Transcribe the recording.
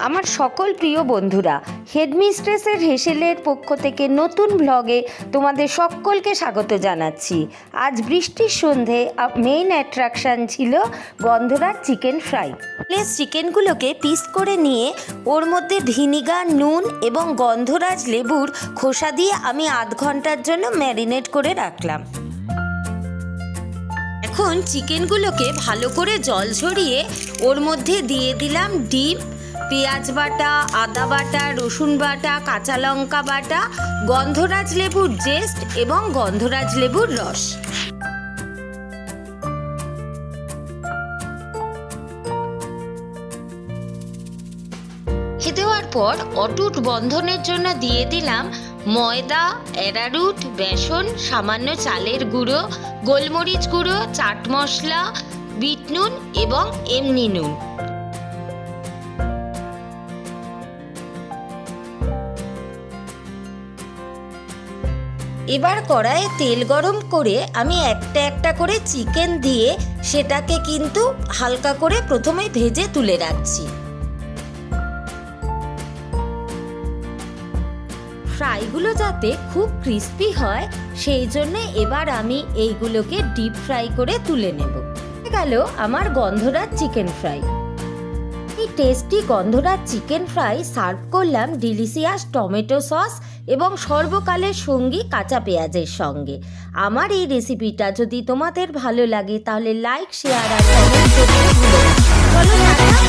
আমার সকল প্রিয় বন্ধুরা, হেডমিস্ট্রেসের হেসেলের পক্ষ থেকে নতুন ব্লগে তোমাদের সকলকে স্বাগত জানাচ্ছি। আজ বৃষ্টির সন্ধে মেইন অ্যাট্রাকশান ছিল গন্ধরাজ চিকেন ফ্রাই। প্লেস চিকেনগুলোকে পিস করে নিয়ে ওর মধ্যে ভিনিগার, নুন এবং গন্ধরাজ লেবুর খোসা দিয়ে আমি আধ ঘন্টার জন্য ম্যারিনেট করে রাখলাম। এখন চিকেনগুলোকে ভালো করে জল ঝরিয়ে ওর মধ্যে দিয়ে দিলাম ডিম, পেঁয়াজ বাটা, আদা বাটা, রসুন বাটা, কাঁচা লঙ্কা বাটা, গন্ধরাজ লেবুর জেস্ট এবং গন্ধরাজ লেবুর রস। দেওয়ার পর অটুট বন্ধনের জন্য দিয়ে দিলাম ময়দা, অ্যারারুট, বেসন, সামান্য চালের গুঁড়ো, গোলমরিচ গুঁড়ো, চাট মশলা, বিট নুন এবং এমনি নুন। এবার কড়াইয়ে তেল গরম করে আমি একটা একটা করে চিকেন দিয়ে সেটাকে কিন্তু হালকা করে প্রথমে ভেজে তুলে রাখছি। ফ্রাইগুলো যাতে খুব ক্রিস্পি হয় সেই জন্য এবার আমি এইগুলোকে ডিপ ফ্রাই করে তুলে নেব। গেল আমার গন্ধরাজ চিকেন ফ্রাই। এই টেস্টি গন্ধরাজ চিকেন ফ্রাই সার্ভ করলাম ডিলিশিয়াস টমেটো সস এবং সর্বকালের সঙ্গী কাঁচা পেঁয়াজের সঙ্গে। আমার এই রেসিপিটা যদি তোমাদের ভালো লাগে তাহলে লাইক, শেয়ার আর কমেন্ট করতে ভুলো না। চলো টাটা।